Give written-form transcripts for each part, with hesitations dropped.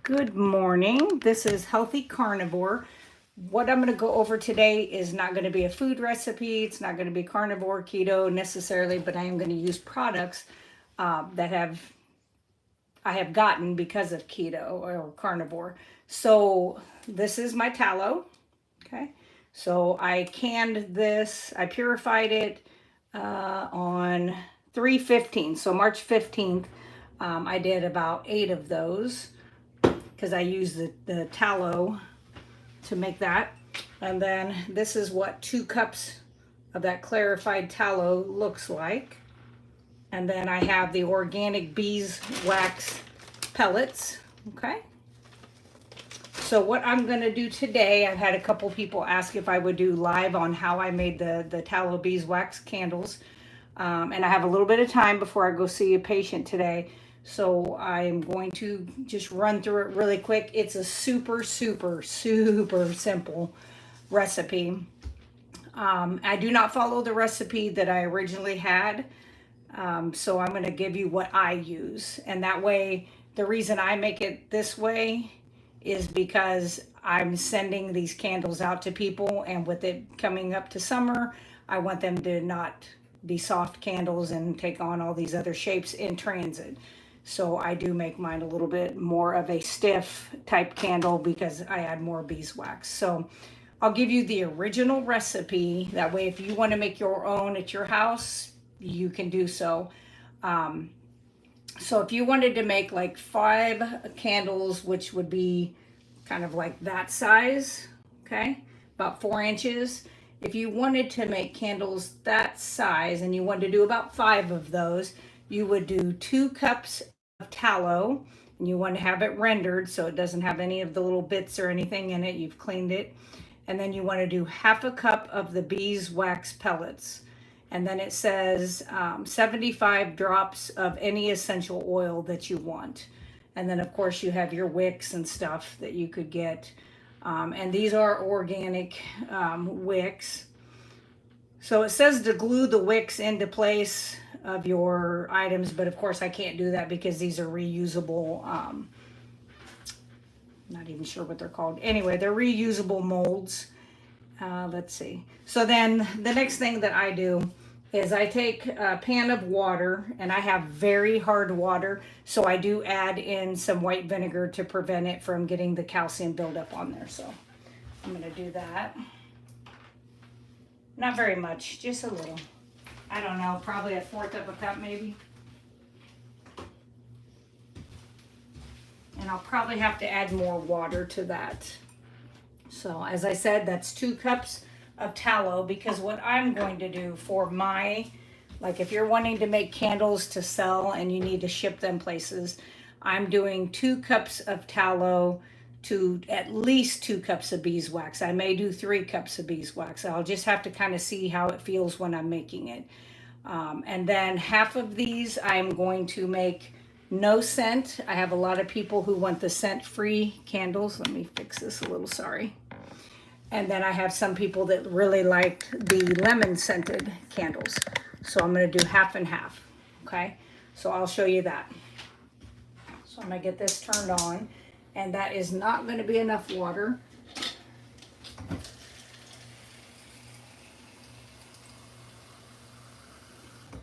Good morning. This is Healthy Carnivore. What I'm going to go over today is not going to be a food recipe. It's not going to be carnivore, keto necessarily, but I am going to use products that I have gotten because of keto or carnivore. So this is my tallow. Okay. So I canned this. I purified it on 3/15. So March 15th, I did about 8 of those because I use the tallow to make that. And then this is what 2 cups of that clarified tallow looks like. And then I have the organic beeswax pellets. Okay. So what I'm going to do today, I've had a couple people ask if I would do live on how I made the tallow beeswax candles. And I have a little bit of time before I go see a patient today. So I'm going to just run through it really quick. It's a super simple recipe. I do not follow the recipe that I originally had. So I'm going to give you what I use. And that way, the reason I make it this way is because I'm sending these candles out to people. And with it coming up to summer, I want them to not be soft candles and take on all these other shapes in transit. So I do make mine a little bit more of a stiff type candle because I add more beeswax. So I'll give you the original recipe. That way, if you want to make your own at your house, you can do so. So if you wanted to make like 5 candles, which would be kind of like that size, okay, about 4 inches. If you wanted to make candles that size and you wanted to do about 5 of those, you would do 2 cups of tallow, and you want to have it rendered so it doesn't have any of the little bits or anything in it. You've cleaned it. And then you want to do 1/2 cup of the beeswax pellets. And then it says 75 drops of any essential oil that you want. And then of course you have your wicks and stuff that you could get. And these are organic wicks. So it says to glue the wicks into place of your items, but of course I can't do that because these are reusable. Not even sure what they're called. Anyway, they're reusable molds. Let's see. So then the next thing that I do is I take a pan of water, and I have very hard water, so I do add in some white vinegar to prevent it from getting the calcium buildup on there. So I'm going to do that. Not very much, just a little. I don't know, probably 1/4 of a cup maybe. And I'll probably have to add more water to that. So as I said, that's 2 cups of tallow, because what I'm going to do for like if you're wanting to make candles to sell and you need to ship them places, I'm doing 2 cups of tallow to at least 2 cups of beeswax. I may do 3 cups of beeswax. I'll just have to kind of see how it feels when I'm making it. And then 1/2 of these I'm going to make no scent. I have a lot of people who want the scent-free candles. Let me fix this a little, sorry. And then I have some people that really like the lemon scented candles. So I'm going to do 1/2 and 1/2. Okay, so I'll show you that. So I'm going to get this turned on, and that is not going to be enough water.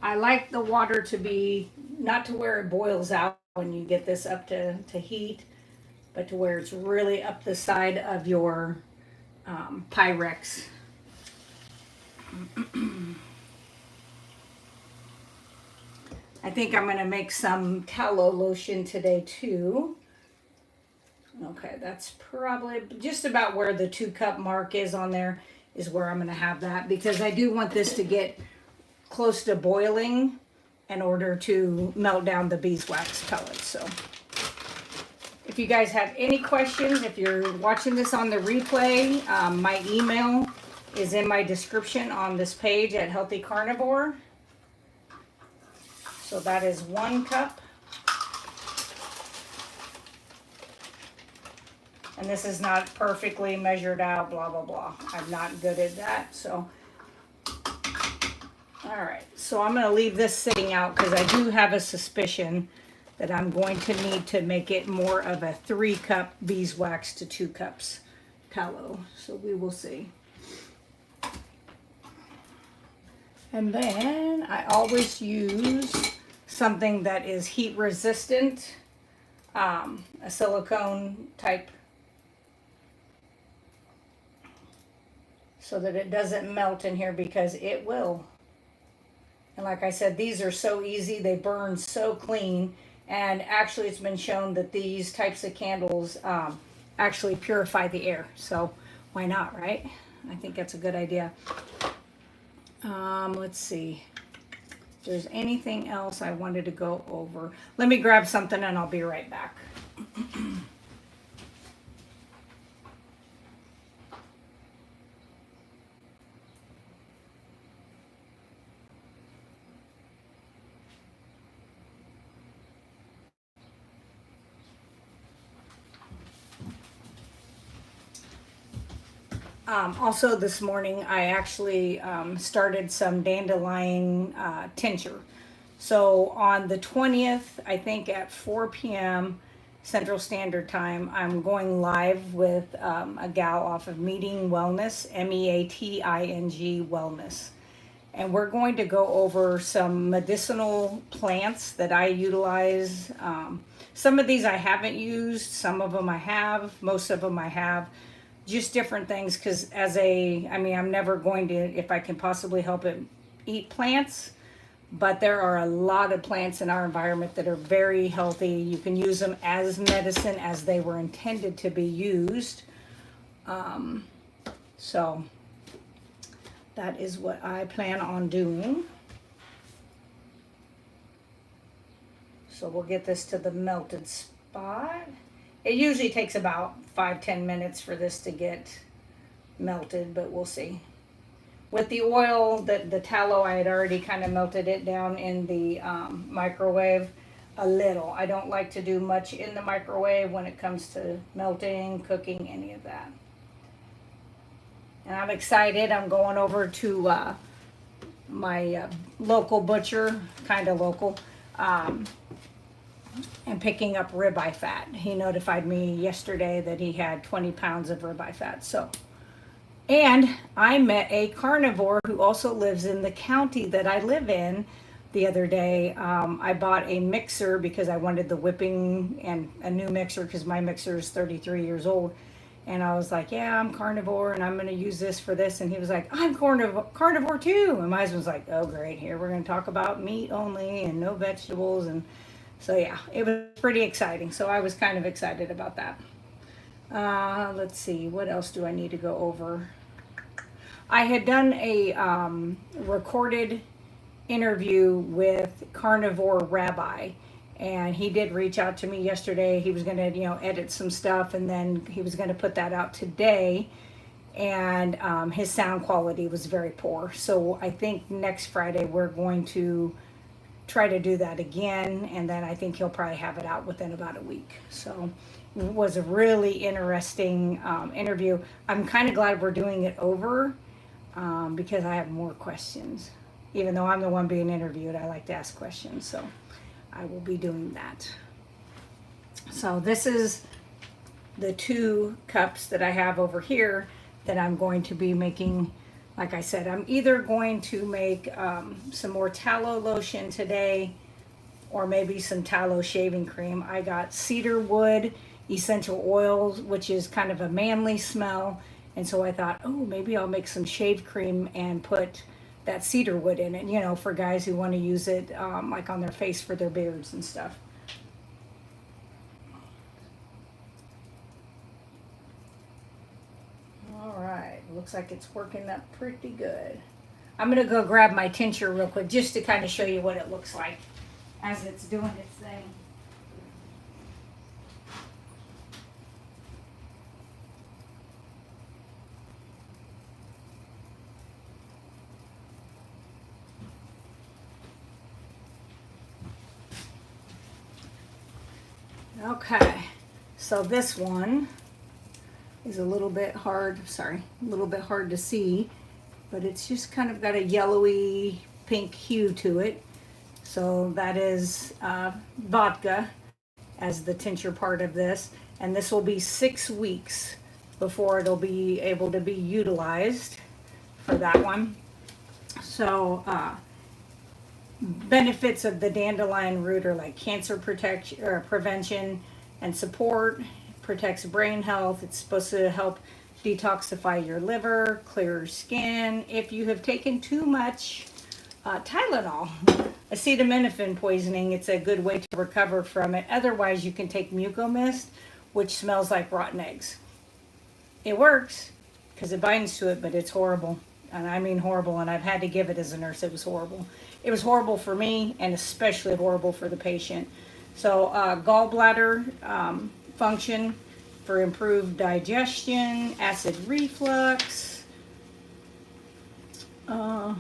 I like the water to be not to where it boils out when you get this up to heat, but to where it's really up the side of your Pyrex. I think I'm going to make some tallow lotion today too. Okay, that's probably just about where the 2 cup mark is on there is where I'm going to have that, because I do want this to get close to boiling in order to melt down the beeswax pellets. So if you guys have any questions, if you're watching this on the replay, my email is in my description on this page at Healthy Carnivore. So that is 1 cup. And this is not perfectly measured out, blah, blah, blah. I'm not good at that. So, all right. So I'm going to leave this sitting out because I do have a suspicion that I'm going to need to make it more of a 3-cup beeswax to 2 cups tallow. So we will see. And then I always use something that is heat resistant, a silicone type, so that it doesn't melt in here, because it will. And like I said, these are so easy, they burn so clean. And actually it's been shown that these types of candles actually purify the air. So why not, right? I think that's a good idea. Let's see if there's anything else I wanted to go over. Let me grab something and I'll be right back. Also this morning, I actually started some dandelion tincture. So on the 20th, I think at 4 p.m. Central Standard Time, I'm going live with a gal off of Meeting Wellness, MEATING Wellness. And we're going to go over some medicinal plants that I utilize. Some of these I haven't used, some of them I have, most of them I have. Just different things, because I'm never going to, if I can possibly help it, eat plants. But there are a lot of plants in our environment that are very healthy. You can use them as medicine as they were intended to be used. So that is what I plan on doing. So we'll get this to the melted spot. It usually takes about 5-10 minutes for this to get melted, but we'll see. With the oil, the tallow, I had already kind of melted it down in the microwave a little. I don't like to do much in the microwave when it comes to melting, cooking, any of that. And I'm excited. I'm going over to my local butcher, kind of local, and picking up ribeye fat. He notified me yesterday that he had 20 pounds of ribeye fat. So, and I met a carnivore who also lives in the county that I live in the other day. I bought a mixer because I wanted the whipping and a new mixer, because my mixer is 33 years old. And I was like, yeah, I'm carnivore and I'm going to use this for this. And he was like, I'm carnivore too. And my husband's like, oh, great. Here we're going to talk about meat only and no vegetables. And so, yeah, it was pretty exciting. So I was kind of excited about that. Let's see. What else do I need to go over? I had done a recorded interview with Carnivore Rabbi. And he did reach out to me yesterday. He was going to, edit some stuff, and then he was going to put that out today. And his sound quality was very poor. So I think next Friday we're going to try to do that again. And then I think he'll probably have it out within about a week. So it was a really interesting interview. I'm kind of glad we're doing it over because I have more questions. Even though I'm the one being interviewed, I like to ask questions. So I will be doing that. So this is the 2 cups that I have over here that I'm going to be making. Like I said, I'm either going to make some more tallow lotion today, or maybe some tallow shaving cream. I got cedar wood essential oils, which is kind of a manly smell. And so I thought, oh, maybe I'll make some shave cream and put that cedar wood in it, for guys who want to use it like on their face for their beards and stuff. All right, looks like it's working up pretty good. I'm gonna go grab my tincture real quick just to kind of show you what it looks like as it's doing its thing. Okay, so this one is a little bit hard to see, but it's just kind of got a yellowy pink hue to it. So that is vodka as the tincture part of this. And this will be 6 weeks before it'll be able to be utilized for that one. So benefits of the dandelion root are like cancer protection or prevention and support, protects brain health. It's supposed to help detoxify your liver, clear your skin. If you have taken too much Tylenol, acetaminophen poisoning, it's a good way to recover from it. Otherwise, you can take mucomist, which smells like rotten eggs. It works because it binds to it, but it's horrible. And I mean horrible, and I've had to give it as a nurse. It was horrible. It was horrible for me, and especially horrible for the patient. So gallbladder function for improved digestion, acid reflux, can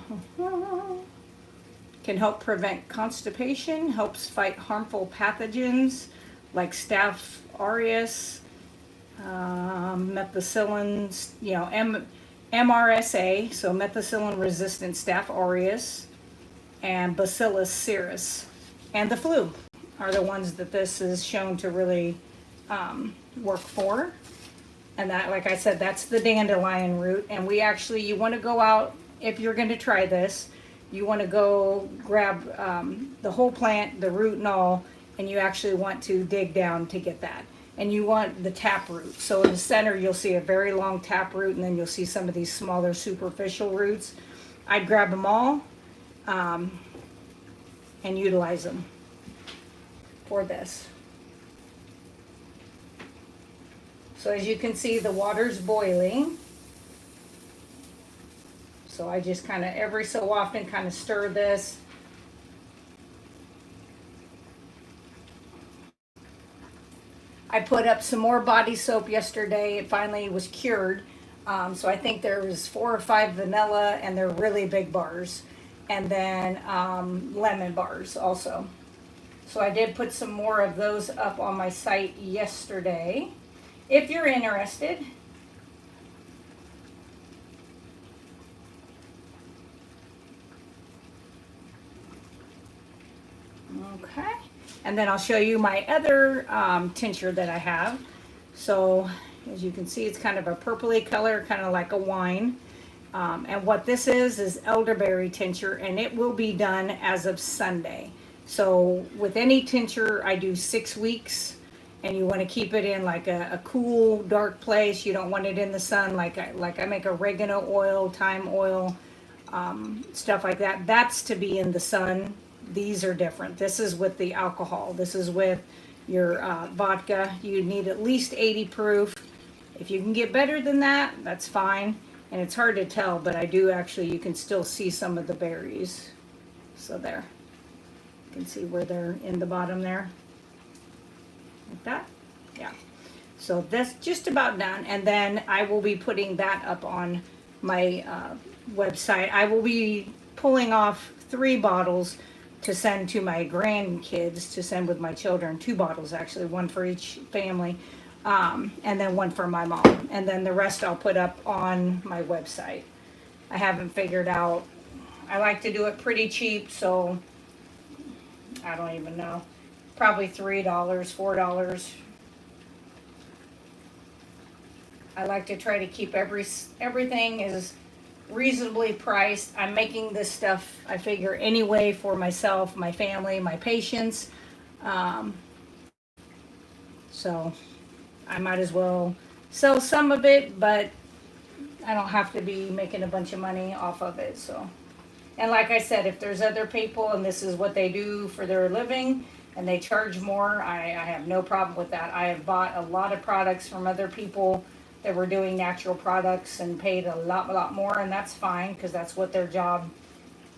help prevent constipation, helps fight harmful pathogens like Staph aureus, methicillin, MRSA, so methicillin resistant Staph aureus, and Bacillus cereus, and the flu are the ones that this is shown to really work for. And that, like I said, that's the dandelion root. And you want to go out, if you're going to try this, you want to go grab the whole plant, the root and all, and you actually want to dig down to get that. And you want the tap root. So in the center, you'll see a very long tap root, and then you'll see some of these smaller superficial roots. I'd grab them all and utilize them for this. So as you can see, the water's boiling. So I just kind of every so often kind of stir this. I put up some more body soap yesterday. It finally was cured. So I think there was 4 or 5 vanilla, and they're really big bars. And then lemon bars also. So I did put some more of those up on my site yesterday. If you're interested. Okay. And then I'll show you my other tincture that I have. So as you can see, it's kind of a purpley color, kind of like a wine. And what this is elderberry tincture, and it will be done as of Sunday. So with any tincture, I do 6 weeks, and you want to keep it in like a cool, dark place. You don't want it in the sun, like I make oregano oil, thyme oil, stuff like that. That's to be in the sun. These are different. This is with the alcohol. This is with your vodka. You need at least 80 proof. If you can get better than that, that's fine. And it's hard to tell, but I do actually, you can still see some of the berries. So there. You can see where they're in the bottom there. Like that. Yeah. So that's just about done. And then I will be putting that up on my website. I will be pulling off 3 bottles to send to my grandkids, to send with my children. 2 bottles actually, 1 for each family. And then 1 for my mom. And then the rest I'll put up on my website. I haven't figured out. I like to do it pretty cheap, so I don't even know. Probably $3, $4. I like to try to keep everything is reasonably priced. I'm making this stuff, I figure, anyway for myself, my family, my patients. So I might as well sell some of it, but I don't have to be making a bunch of money off of it. So, and like I said, if there's other people and this is what they do for their living and they charge more, I have no problem with that. I have bought a lot of products from other people that were doing natural products and paid a lot more, and that's fine because that's what their job,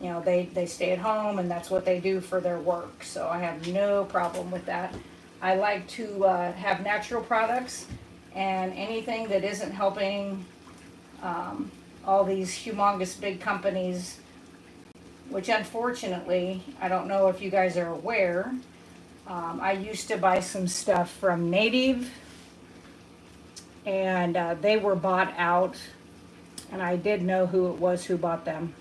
you know, they stay at home and that's what they do for their work. So I have no problem with that. I like to have natural products, and anything that isn't helping all these humongous big companies, which unfortunately, I don't know if you guys are aware, I used to buy some stuff from Native, and they were bought out, and I did know who it was who bought them.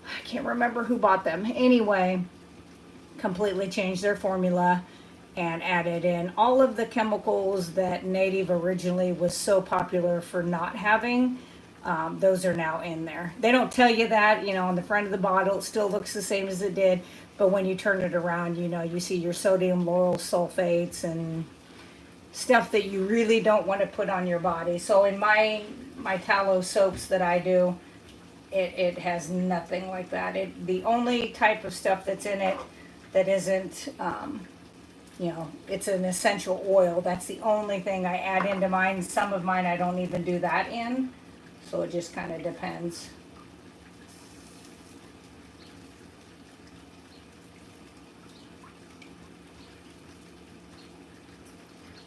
I can't remember who bought them. Anyway, completely changed their formula and added in all of the chemicals that Native originally was so popular for not having. Those are now in there. They don't tell you that, on the front of the bottle. It still looks the same as it did, but when you turn it around, you see your sodium lauryl sulfates and stuff that you really don't want to put on your body. So in my tallow soaps that I do, it has nothing like that. The only type of stuff that's in it that isn't, it's an essential oil. That's the only thing I add into mine. Some of mine I don't even do that in. So it just kind of depends.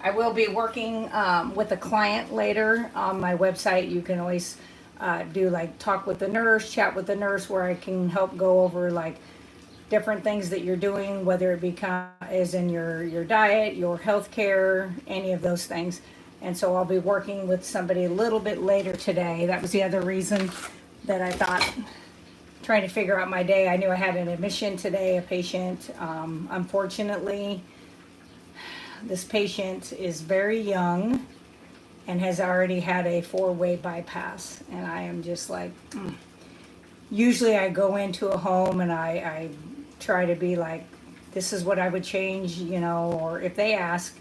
I will be working with a client later on my website. You can always do like talk with the nurse, chat with the nurse, where I can help go over like different things that you're doing, whether it is in your diet, your health care, any of those things. And so I'll be working with somebody a little bit later today. That was the other reason that I thought, trying to figure out my day. I knew I had an admission today, a patient. Unfortunately, this patient is very young and has already had a 4-way bypass. And I am just like, Usually I go into a home and I try to be like, this is what I would change, or if they ask,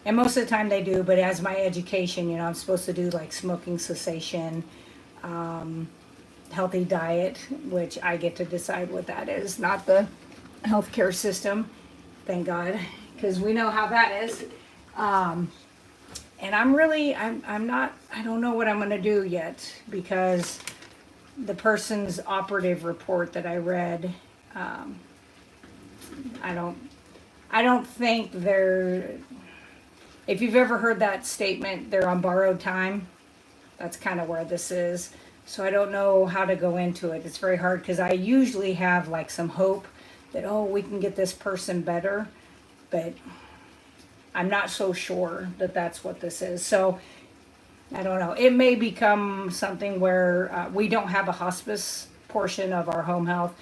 and most of the time they do, but as my education, I'm supposed to do like smoking cessation, healthy diet, which I get to decide what that is, not the healthcare system, thank God, because we know how that is. And I don't know what I'm going to do yet, because the person's operative report that I read, I don't think if you've ever heard that statement, they're on borrowed time. That's kind of where this is. So I don't know how to go into it. It's very hard, because I usually have like some hope that, we can get this person better, but I'm not so sure that that's what this is. So I don't know. It may become something where we don't have a hospice portion of our home health,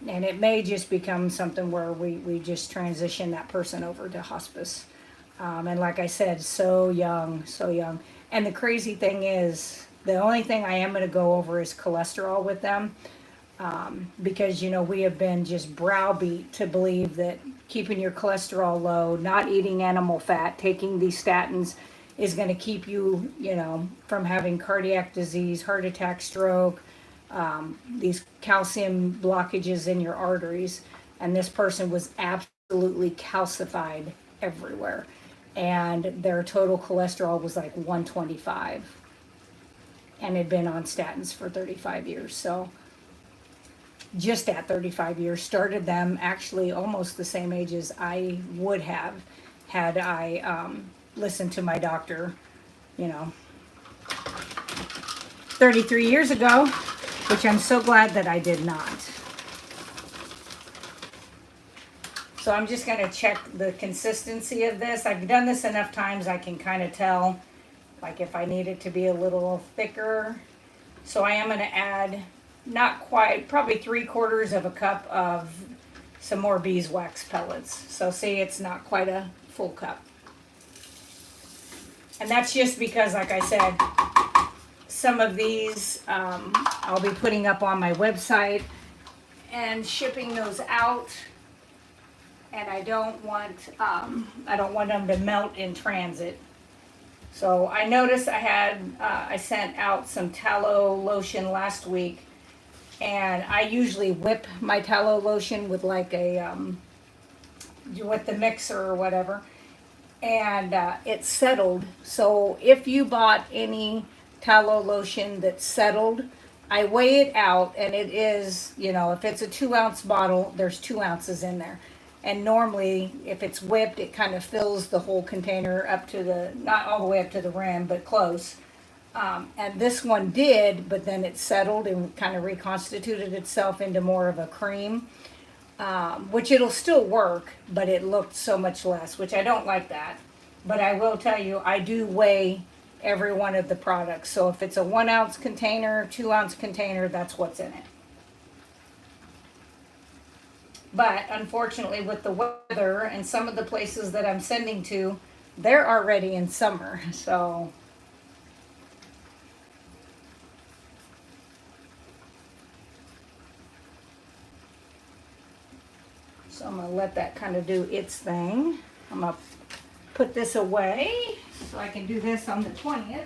and it may just become something where we just transition that person over to hospice. And like I said, so young, so young. And the crazy thing is, the only thing I am going to go over is cholesterol with them, because, we have been just browbeat to believe that keeping your cholesterol low, not eating animal fat, taking these statins is going to keep you, from having cardiac disease, heart attack, stroke, these calcium blockages in your arteries. And this person was absolutely calcified everywhere. And their total cholesterol was like 125, and had been on statins for 35 years. So just at 35 years, started them actually almost the same age as I would have had I listened to my doctor, 33 years ago, which I'm so glad that I did not. So I'm just going to check the consistency of this. I've done this enough times I can kind of tell, like, if I need it to be a little thicker. So I am going to add, not quite, probably 3/4 of a cup of some more beeswax pellets. So see, it's not quite a full cup. And that's just because, like I said, some of these I'll be putting up on my website and shipping those out. And I don't want them to melt in transit. So I noticed I sent out some tallow lotion last week, and I usually whip my tallow lotion with like with the mixer or whatever, and it settled. So if you bought any tallow lotion that's settled, I weigh it out, and it is, if it's a 2-ounce bottle, there's 2 ounces in there. And normally, if it's whipped, it kind of fills the whole container up to not all the way up to the rim, but close. And this one did, but then it settled and kind of reconstituted itself into more of a cream, which it'll still work, but it looked so much less, which I don't like that. But I will tell you, I do weigh every one of the products. So if it's a 1-ounce container, 2-ounce container, that's what's in it. But unfortunately, with the weather and some of the places that I'm sending to, they're already in summer. So I'm gonna let that kind of do its thing. I'm gonna put this away so I can do this on the 20th.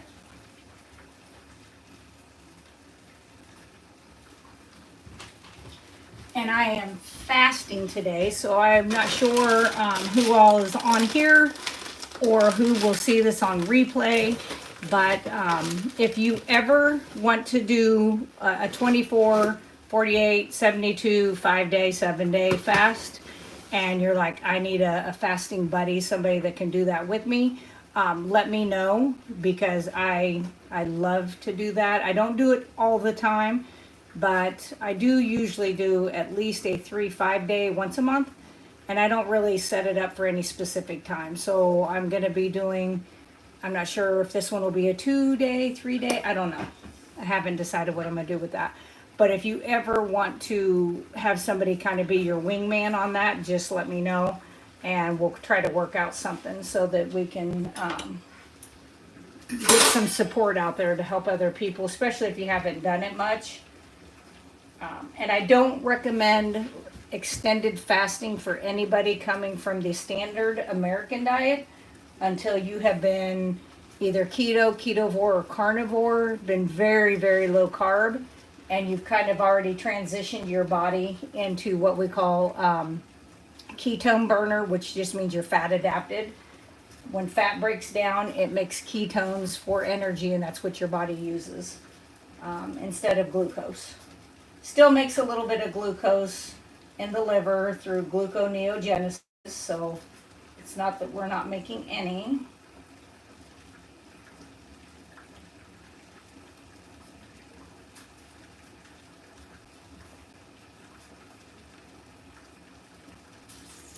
And I am fasting today, so I'm not sure who all is on here or who will see this on replay. But if you ever want to do a 24, 48, 72, 5-day, 7-day fast, and you're like, I need a fasting buddy, somebody that can do that with me, let me know, because I love to do that. I don't do it all the time, but I do usually do at least a 3-5 day once a month, and I don't really set it up for any specific time. So I'm going to be doing, I'm not sure if this one will be a 2-day, 3-day, I don't know. I haven't decided what I'm going to do with that. But if you ever want to have somebody kind of be your wingman on that, just let me know, and we'll try to work out something so that we can get some support out there to help other people, especially if you haven't done it much. And I don't recommend extended fasting for anybody coming from the standard American diet until you have been either keto, ketovore, or carnivore, been very, very low carb, and you've kind of already transitioned your body into what we call ketone burner, which just means you're fat adapted. When fat breaks down, it makes ketones for energy, and that's what your body uses instead of glucose. Still makes a little bit of glucose in the liver through gluconeogenesis, so it's not that we're not making any.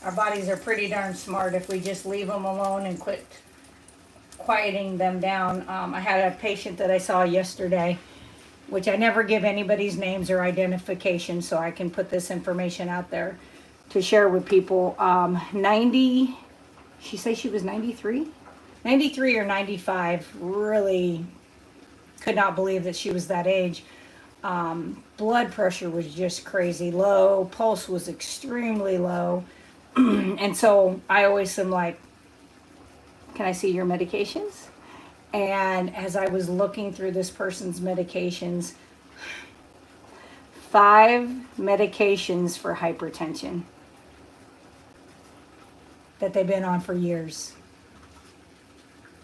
Our bodies are pretty darn smart if we just leave them alone and quit quieting them down. I had a patient that I saw yesterday, which I never give anybody's names or identification, so I can put this information out there to share with people. 90, she said she was 93? 93 or 95, really could not believe that she was that age. Blood pressure was just crazy low, pulse was extremely low. And so I always am like, can I see your medications? And as I was looking through this person's medications, 5 medications for hypertension that they've been on for years.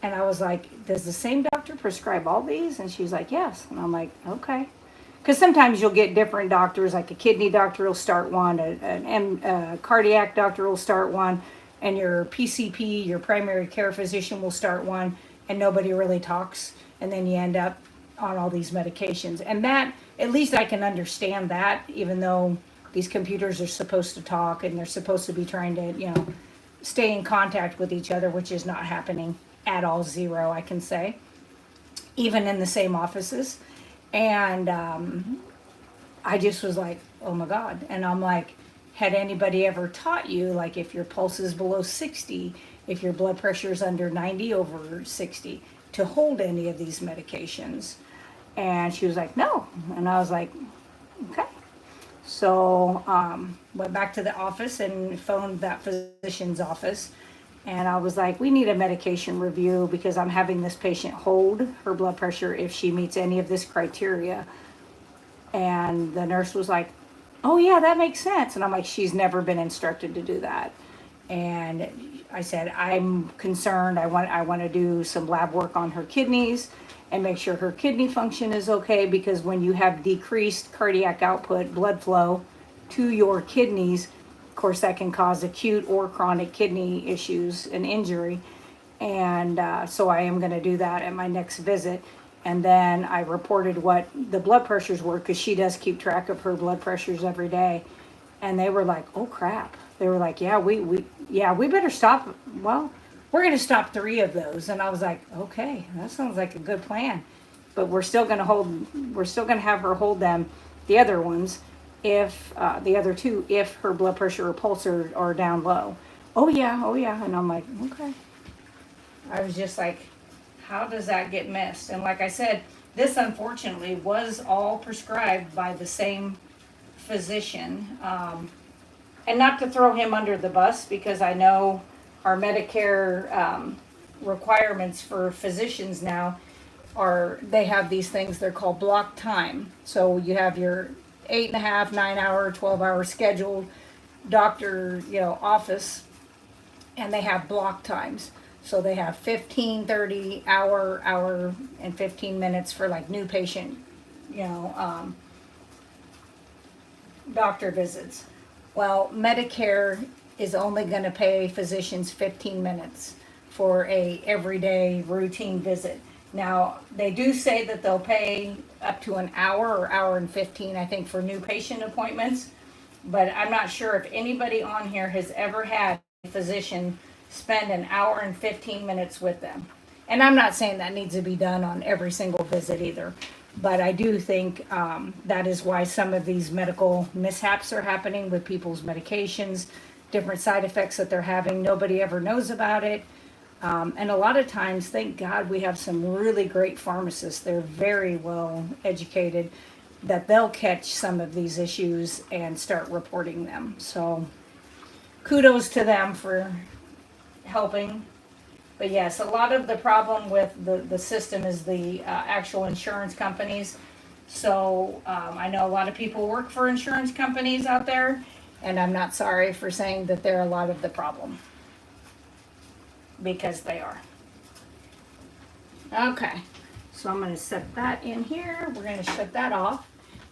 And I was like, does the same doctor prescribe all these? And she's like, yes. And I'm like, okay. Because sometimes you'll get different doctors, like a kidney doctor will start one, a cardiac doctor will start one, and your PCP, your primary care physician, will start one, and nobody really talks, and then you end up on all these medications. And that, at least I can understand that, even though these computers are supposed to talk and they're supposed to be trying to, stay in contact with each other, which is not happening at all, zero, I can say, even in the same offices. And I just was like, oh my God. And I'm like, had anybody ever taught you, like, if your pulse is below 60, if your blood pressure is under 90 over 60, to hold any of these medications? And she was like, no. And I was like, okay. So went back to the office and phoned that physician's office. And I was like, we need a medication review because I'm having this patient hold her blood pressure if she meets any of this criteria. And the nurse was like, oh yeah, that makes sense. And I'm like, she's never been instructed to do that. And I said, I'm concerned. I want to do some lab work on her kidneys and make sure her kidney function is okay, because when you have decreased cardiac output, blood flow to your kidneys, of course, that can cause acute or chronic kidney issues and injury. And so I am going to do that at my next visit. And then I reported what the blood pressures were, because she does keep track of her blood pressures every day. And they were like, oh crap. They were like, yeah, we better stop. Well, we're going to stop 3 of those. And I was like, okay, that sounds like a good plan. But we're still going to have her hold them, the other ones. if the other two, if her blood pressure or pulse are down low. Oh yeah, oh yeah. And I'm like, okay. I was just like, how does that get missed? And like I said, this unfortunately was all prescribed by the same physician. And not to throw him under the bus, because I know our Medicare requirements for physicians now are, they have these things, they're called block time. So you have your 8.5, 9 hour, 12 hour scheduled doctor, office, and they have block times. So they have 15, 30, hour, and 15 minutes for like new patient, you know, um, doctor visits. Well, Medicare is only going to pay physicians 15 minutes for a everyday routine visit. Now, they do say that they'll pay up to an hour or hour and 15, I think, for new patient appointments. But I'm not sure if anybody on here has ever had a physician spend an hour and 15 minutes with them. And I'm not saying that needs to be done on every single visit either. But I do think that is why some of these medical mishaps are happening with people's medications, different side effects that they're having. Nobody ever knows about it. And a lot of times, thank God, we have some really great pharmacists. They're very well educated, that they'll catch some of these issues and start reporting them. So kudos to them for helping. But yes, a lot of the problem with the system is the actual insurance companies. So I know a lot of people work for insurance companies out there, and I'm not sorry for saying that they're a lot of the problem, because they are. Okay, so I'm going to set that in here. We're going to shut that off.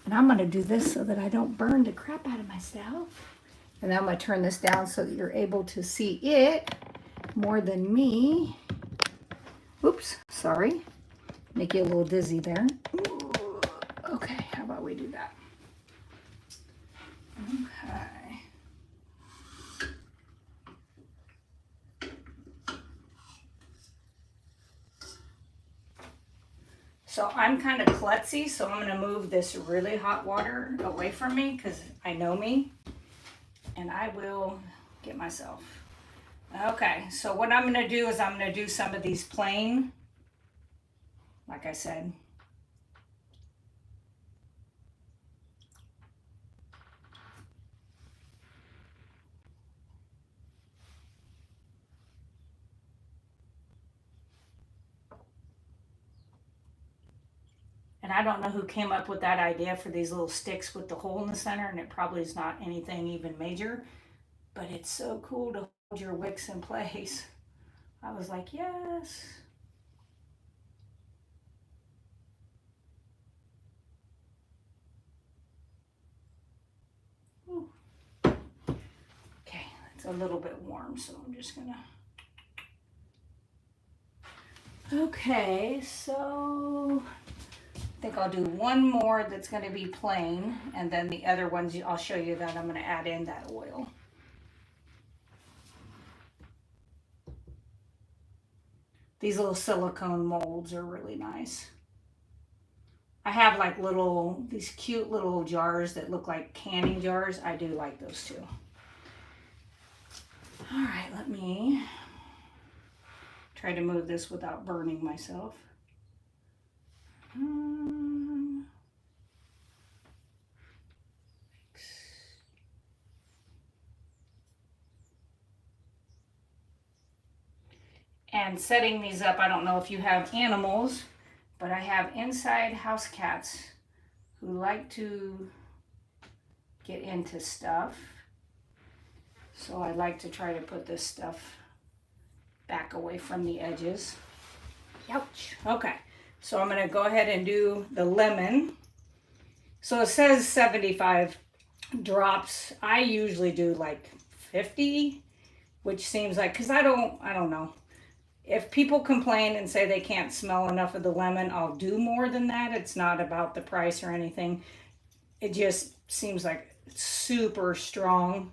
And I'm going to do this so that I don't burn the crap out of myself. And then I'm going to turn this down so that you're able to see it more than me. Oops, sorry. Make you a little dizzy there. Ooh, okay, how about we do that? Okay. So I'm kind of klutzy, so I'm going to move this really hot water away from me, because I know me, and I will get myself. Okay, so what I'm going to do is I'm going to do some of these plain, like I said. And I don't know who came up with that idea for these little sticks with the hole in the center, and it probably is not anything even major, but it's so cool to hold your wicks in place. I was like, yes. Ooh. Okay, it's a little bit warm, so I'm just gonna. Okay, so I think I'll do one more that's going to be plain, and then the other ones I'll show you that I'm going to add in that oil. These little silicone molds are really nice. I have like these cute little jars that look like canning jars. I do like those too. All right, let me try to move this without burning myself. And setting these up, I don't know if you have animals, but I have inside house cats who like to get into stuff. So I like to try to put this stuff back away from the edges. Ouch. Okay, so I'm going to go ahead and do the lemon. So it says 75 drops. I usually do like 50, which seems like, because I don't know. If people complain and say they can't smell enough of the lemon, I'll do more than that. It's not about the price or anything. It just seems like it's super strong,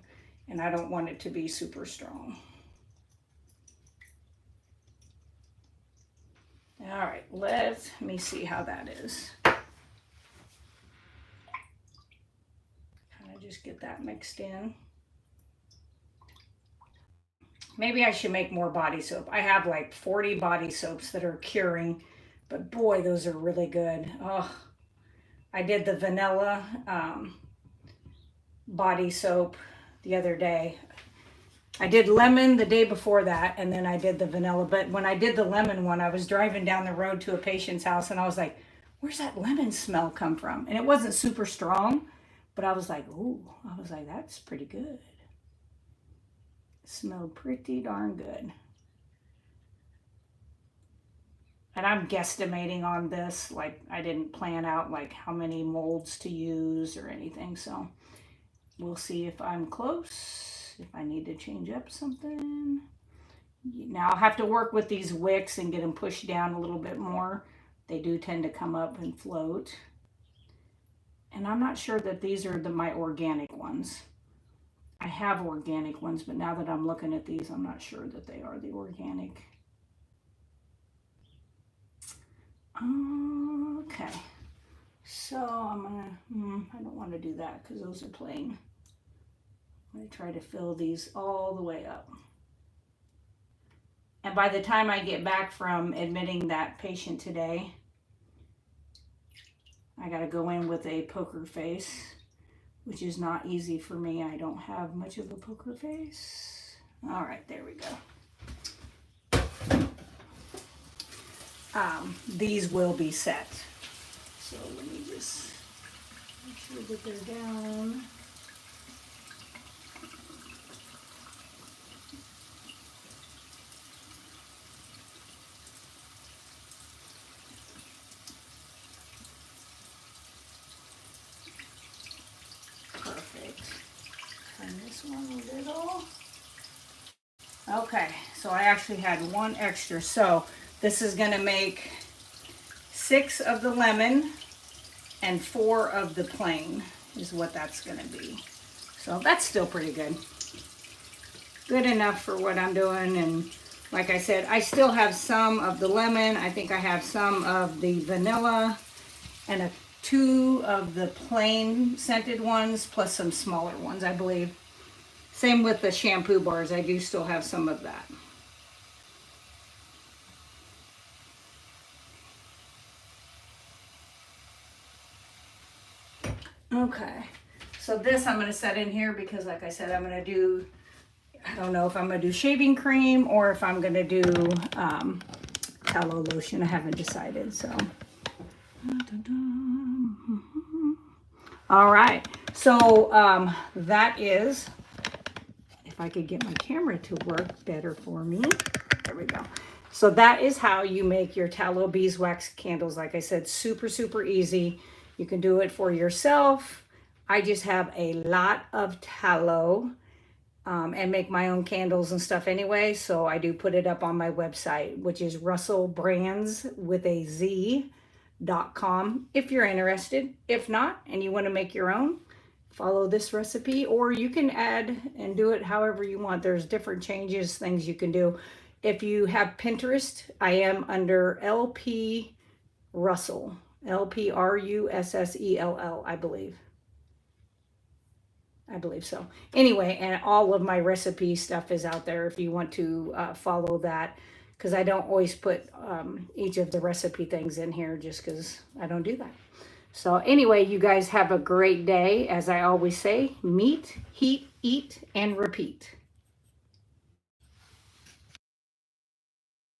and I don't want it to be super strong. All right, let me see how that is. just get that mixed in. Maybe I should make more body soap. I have like 40 body soaps that are curing, but boy, those are really good. Oh, I did the vanilla body soap the other day. I did lemon the day before that, and then I did the vanilla. But when I did the lemon one, I was driving down the road to a patient's house, and I was like, where's that lemon smell come from? And it wasn't super strong, but I was like, ooh, I was like, that's pretty good. It smelled pretty darn good. And I'm guesstimating on this, like I didn't plan out like how many molds to use or anything, so we'll see if I'm close, if I need to change up something. Now I'll have to work with these wicks and get them pushed down a little bit more. They do tend to come up and float. And I'm not sure that these are my organic ones. I have organic ones, but now that I'm looking at these, I'm not sure that they are the organic. Okay, so I'm gonna, I don't want to do that because those are plain. I'm gonna try to fill these all the way up. And by the time I get back from admitting that patient today, I gotta go in with a poker face, which is not easy for me. I don't have much of a poker face. All right, there we go. These will be set. So let me just make sure that they're down. Perfect. Turn this one a little. Okay, so I actually had one extra. So this is going to make 6 of the lemon and 4 of the plain is what that's going to be. So that's still pretty good. Good enough for what I'm doing. And like I said, I still have some of the lemon. I think I have some of the vanilla and 2 of the plain scented ones plus some smaller ones, I believe. Same with the shampoo bars. I do still have some of that. Okay, so this I'm going to set in here because like I said, I'm going to do, I don't know if I'm going to do shaving cream or if I'm going to do tallow lotion. I haven't decided, so. All right, so that is, if I could get my camera to work better for me. There we go. So that is how you make your tallow beeswax candles. Like I said, super, super easy. You can do it for yourself. I just have a lot of tallow and make my own candles and stuff anyway. So I do put it up on my website, which is russellbrands.com if you're interested. If not, and you want to make your own, follow this recipe, or you can add and do it however you want. There's different changes, things you can do. If you have Pinterest, I am under LP Russell. LPRUSSELL, I believe. I believe so. Anyway, and all of my recipe stuff is out there if you want to follow that, because I don't always put each of the recipe things in here just because I don't do that. So anyway, you guys have a great day. As I always say, meet, heat, eat, and repeat.